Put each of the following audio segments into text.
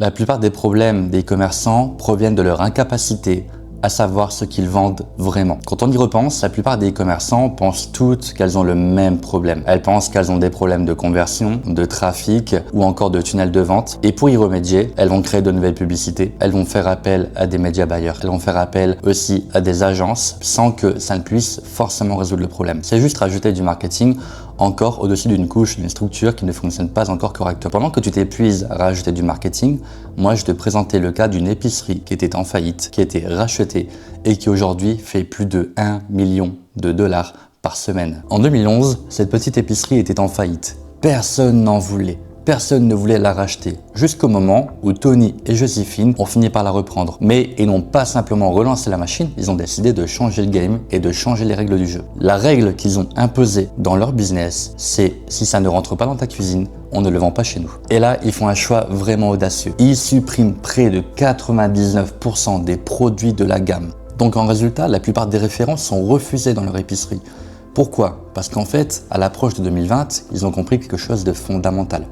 La plupart des problèmes des commerçants proviennent de leur incapacité à savoir ce qu'ils vendent vraiment. Quand on y repense, la plupart des commerçants pensent toutes qu'elles ont le même problème. Elles pensent qu'elles ont des problèmes de conversion, de trafic ou encore de tunnels de vente. Et pour y remédier, elles vont créer de nouvelles publicités, elles vont faire appel à des médias buyers, elles vont faire appel aussi à des agences sans que ça ne puisse forcément résoudre le problème. C'est juste rajouter du marketing encore au-dessus d'une couche, d'une structure qui ne fonctionne pas encore correctement. Pendant que tu t'épuises à rajouter du marketing, moi je te présentais le cas d'une épicerie qui était en faillite, qui a été rachetée et qui aujourd'hui fait plus de 1 million de dollars par semaine. En 2011, cette petite épicerie était en faillite. Personne n'en voulait. Personne ne voulait la racheter, jusqu'au moment où Tony et Joséphine ont fini par la reprendre. Mais ils n'ont pas simplement relancé la machine, ils ont décidé de changer le game et de changer les règles du jeu. La règle qu'ils ont imposée dans leur business, c'est si ça ne rentre pas dans ta cuisine, on ne le vend pas chez nous. Et là, ils font un choix vraiment audacieux. Ils suppriment près de 99% des produits de la gamme. Donc en résultat, la plupart des références sont refusées dans leur épicerie. Pourquoi? Parce qu'en fait, à l'approche de 2020, ils ont compris quelque chose de fondamental.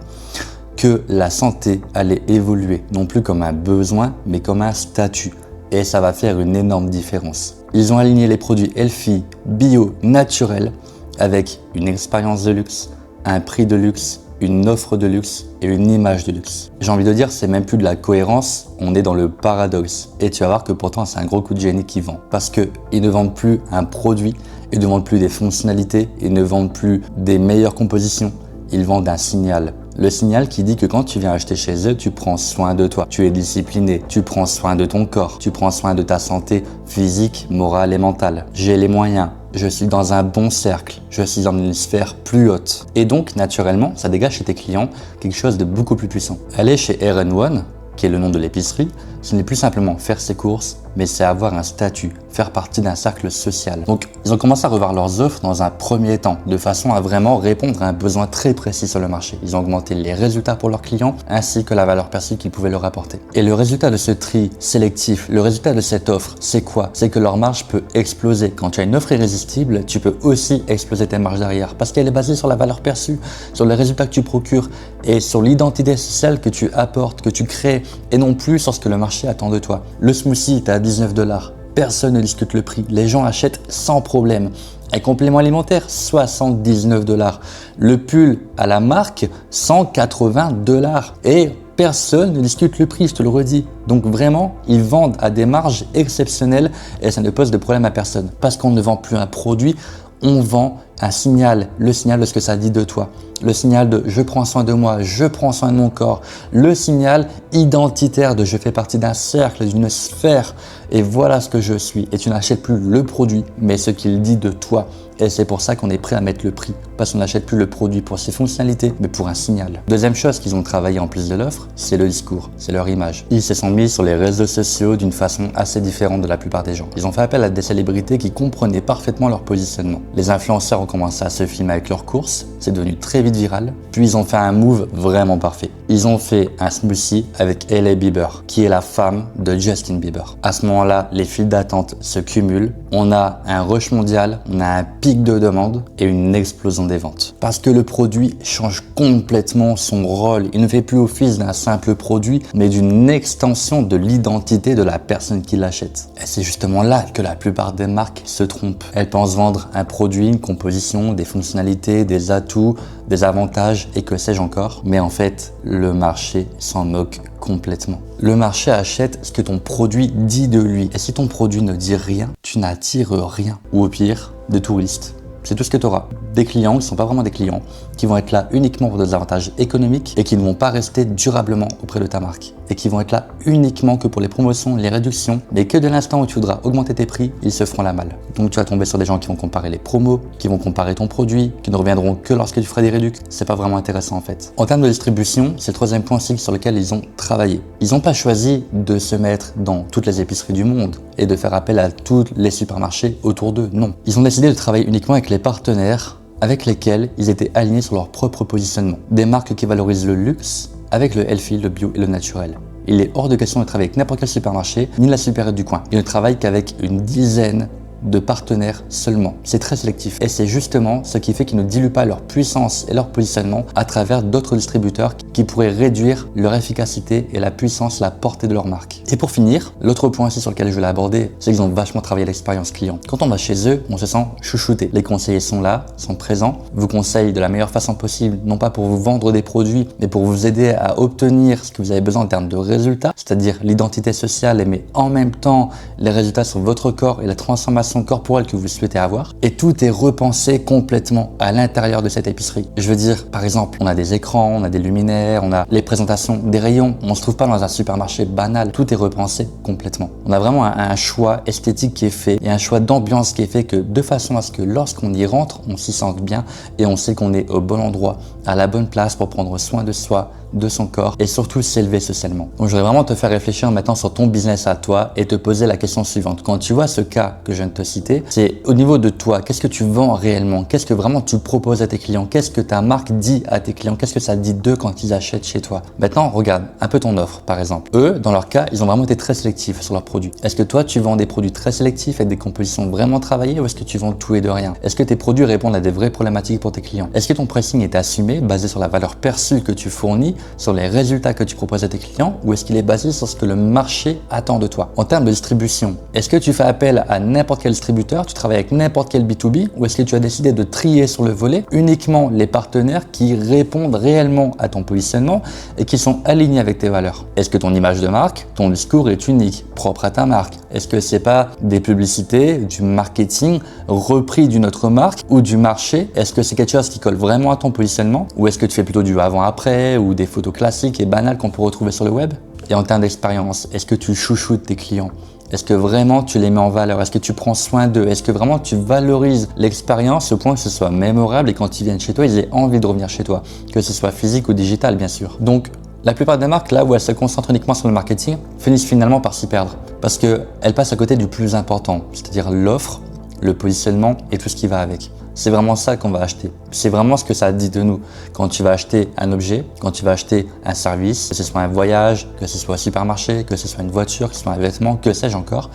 Que la santé allait évoluer, non plus comme un besoin, mais comme un statut. Et ça va faire une énorme différence. Ils ont aligné les produits healthy, bio, naturels, avec une expérience de luxe, un prix de luxe, une offre de luxe et une image de luxe. J'ai envie de dire, c'est même plus de la cohérence, on est dans le paradoxe. Et tu vas voir que pourtant, c'est un gros coup de génie qui vend. Parce qu'ils ne vendent plus un produit, ils ne vendent plus des fonctionnalités, ils ne vendent plus des meilleures compositions, ils vendent un signal. Le signal qui dit que quand tu viens acheter chez eux, tu prends soin de toi, tu es discipliné, tu prends soin de ton corps, tu prends soin de ta santé physique, morale et mentale. J'ai les moyens, je suis dans un bon cercle, je suis dans une sphère plus haute. Et donc, naturellement, ça dégage chez tes clients quelque chose de beaucoup plus puissant. Aller chez RN1, qui est le nom de l'épicerie, ce n'est plus simplement faire ses courses, mais c'est avoir un statut, faire partie d'un cercle social. Donc, ils ont commencé à revoir leurs offres dans un premier temps, de façon à vraiment répondre à un besoin très précis sur le marché. Ils ont augmenté les résultats pour leurs clients, ainsi que la valeur perçue qu'ils pouvaient leur apporter. Et le résultat de ce tri sélectif, le résultat de cette offre, c'est quoi? C'est que leur marge peut exploser. Quand tu as une offre irrésistible, tu peux aussi exploser tes marges derrière, parce qu'elle est basée sur la valeur perçue, sur les résultats que tu procures et sur l'identité sociale que tu apportes, que tu crées, et non plus sur ce que le marché attend de toi. Le smoothie, tu as 19 $. Personne ne discute le prix. Les gens achètent sans problème. Un complément alimentaire, 79 $. Le pull à la marque, 180 $. Et personne ne discute le prix, je te le redis. Donc vraiment, ils vendent à des marges exceptionnelles et ça ne pose de problème à personne. Parce qu'on ne vend plus un produit, on vend un signal, le signal de ce que ça dit de toi. Le signal de je prends soin de moi, je prends soin de mon corps. Le signal identitaire de je fais partie d'un cercle, d'une sphère et voilà ce que je suis. Et tu n'achètes plus le produit, mais ce qu'il dit de toi. Et c'est pour ça qu'on est prêt à mettre le prix. Parce qu'on n'achète plus le produit pour ses fonctionnalités, mais pour un signal. Deuxième chose qu'ils ont travaillé en plus de l'offre, c'est le discours, c'est leur image. Ils se sont mis sur les réseaux sociaux d'une façon assez différente de la plupart des gens. Ils ont fait appel à des célébrités qui comprenaient parfaitement leur positionnement. Les influenceurs ont commencé à se filmer avec leurs courses, c'est devenu très vite viral. Puis ils ont fait un move vraiment parfait. Ils ont fait un smoothie avec Hailey Bieber, qui est la femme de Justin Bieber. À ce moment-là, les files d'attente se cumulent. On a un rush mondial, on a un pic de demande et une explosion des ventes. Parce que le produit change complètement son rôle. Il ne fait plus office d'un simple produit, mais d'une extension de l'identité de la personne qui l'achète. Et c'est justement là que la plupart des marques se trompent. Elles pensent vendre un produit, une composition, des fonctionnalités, des atouts, des avantages et que sais-je encore. Mais en fait, le marché s'en moque complètement. Le marché achète ce que ton produit dit de lui. Et si ton produit ne dit rien, tu n'attires rien. Ou au pire, des touristes. C'est tout ce que tu auras. Des clients qui ne sont pas vraiment des clients, qui vont être là uniquement pour des avantages économiques et qui ne vont pas rester durablement auprès de ta marque. Et qui vont être là uniquement que pour les promotions, les réductions, mais que de l'instant où tu voudras augmenter tes prix, ils se feront la malle. Donc tu vas tomber sur des gens qui vont comparer les promos, qui vont comparer ton produit, qui ne reviendront que lorsque tu feras des réductions. C'est pas vraiment intéressant en fait. En termes de distribution, c'est le troisième point aussi sur lequel ils ont travaillé. Ils n'ont pas choisi de se mettre dans toutes les épiceries du monde et de faire appel à tous les supermarchés autour d'eux. Non. Ils ont décidé de travailler uniquement avec les partenaires avec lesquels ils étaient alignés sur leur propre positionnement. Des marques qui valorisent le luxe avec le healthy, le bio et le naturel. Il est hors de question de travailler avec n'importe quel supermarché ni la supérette du coin. Ils ne travaillent qu'avec une dizaine de partenaires seulement. C'est très sélectif et c'est justement ce qui fait qu'ils ne diluent pas leur puissance et leur positionnement à travers d'autres distributeurs qui pourraient réduire leur efficacité et la puissance, la portée de leur marque. Et pour finir, l'autre point aussi sur lequel je voulais aborder, c'est qu'ils ont vachement travaillé l'expérience client. Quand on va chez eux, on se sent chouchouté. Les conseillers sont là, sont présents, vous conseillent de la meilleure façon possible, non pas pour vous vendre des produits, mais pour vous aider à obtenir ce que vous avez besoin en termes de résultats, c'est-à-dire l'identité sociale, mais en même temps les résultats sur votre corps et la transformation corporelle que vous souhaitez avoir. Et tout est repensé complètement à l'intérieur de cette épicerie. Je veux dire, par exemple, on a des écrans, on a des luminaires, on a les présentations des rayons. On se trouve pas dans un supermarché banal. Tout est repensé complètement. On a vraiment un choix esthétique qui est fait et un choix d'ambiance qui est fait de façon à ce que lorsqu'on y rentre, on s'y sente bien et on sait qu'on est au bon endroit, à la bonne place pour prendre soin de soi, de son corps et surtout s'élever socialement. Donc je voudrais vraiment te faire réfléchir maintenant sur ton business à toi et te poser la question suivante. Quand tu vois ce cas que je viens de te citer, c'est au niveau de toi, qu'est-ce que tu vends réellement? Qu'est-ce que vraiment tu proposes à tes clients? Qu'est-ce que ta marque dit à tes clients? Qu'est-ce que ça dit d'eux quand ils achètent chez toi? Maintenant, regarde un peu ton offre par exemple. Eux, dans leur cas, ils ont vraiment été très sélectifs sur leurs produits. Est-ce que toi, tu vends des produits très sélectifs avec des compositions vraiment travaillées ou est-ce que tu vends tout et de rien? Est-ce que tes produits répondent à des vraies problématiques pour tes clients? Est-ce que ton pricing est assumé, basé sur la valeur perçue que tu fournis, sur les résultats que tu proposes à tes clients ou est-ce qu'il est basé sur ce que le marché attend de toi? En termes de distribution, est-ce que tu fais appel à n'importe quel distributeur, tu travailles avec n'importe quel B2B ou est-ce que tu as décidé de trier sur le volet uniquement les partenaires qui répondent réellement à ton positionnement et qui sont alignés avec tes valeurs? Est-ce que ton image de marque, ton discours est unique, propre à ta marque? Est-ce que c'est pas des publicités, du marketing repris d'une autre marque ou du marché? Est-ce que c'est quelque chose qui colle vraiment à ton positionnement ou est-ce que tu fais plutôt du avant-après ou des photos classiques et banales qu'on peut retrouver sur le web? Et en termes d'expérience, est-ce que tu chouchoutes tes clients? Est-ce que vraiment tu les mets en valeur? Est-ce que tu prends soin d'eux? Est-ce que vraiment tu valorises l'expérience au point que ce soit mémorable et quand ils viennent chez toi, ils aient envie de revenir chez toi, que ce soit physique ou digital bien sûr. Donc la plupart des marques, là où elles se concentrent uniquement sur le marketing, finissent finalement par s'y perdre parce qu'elles passent à côté du plus important, c'est-à-dire l'offre, le positionnement et tout ce qui va avec. C'est vraiment ça qu'on va acheter. C'est vraiment ce que ça dit de nous. Quand tu vas acheter un objet, quand tu vas acheter un service, que ce soit un voyage, que ce soit un supermarché, que ce soit une voiture, que ce soit un vêtement, que sais-je encore,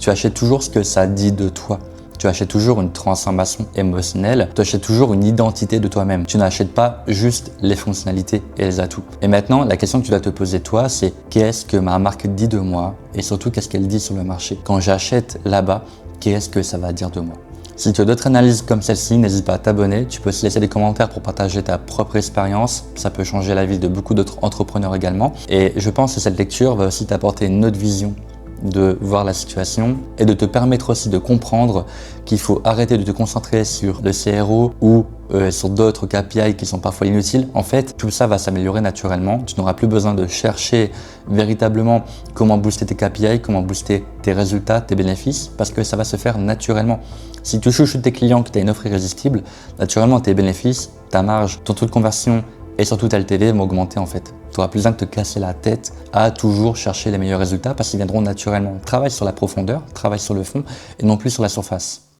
tu achètes toujours ce que ça dit de toi. Tu achètes toujours une transformation émotionnelle, tu achètes toujours une identité de toi-même. Tu n'achètes pas juste les fonctionnalités et les atouts. Et maintenant, la question que tu dois te poser toi, c'est qu'est-ce que ma marque dit de moi et surtout qu'est-ce qu'elle dit sur le marché. Quand j'achète là-bas, qu'est-ce que ça va dire de moi? Si tu as d'autres analyses comme celle-ci, n'hésite pas à t'abonner. Tu peux aussi laisser des commentaires pour partager ta propre expérience. Ça peut changer la vie de beaucoup d'autres entrepreneurs également. Et je pense que cette lecture va aussi t'apporter une autre vision de voir la situation et de te permettre aussi de comprendre qu'il faut arrêter de te concentrer sur le CRO ou sur d'autres KPI qui sont parfois inutiles. En fait, tout ça va s'améliorer naturellement. Tu n'auras plus besoin de chercher véritablement comment booster tes KPI, comment booster tes résultats, tes bénéfices, parce que ça va se faire naturellement. Si tu chouchoutes tes clients, que tu as une offre irrésistible, naturellement tes bénéfices, ta marge, ton taux de conversion et surtout ta LTV vont augmenter en fait. Tu n'auras plus besoin de te casser la tête à toujours chercher les meilleurs résultats parce qu'ils viendront naturellement. Travaille sur la profondeur, travaille sur le fond et non plus sur la surface.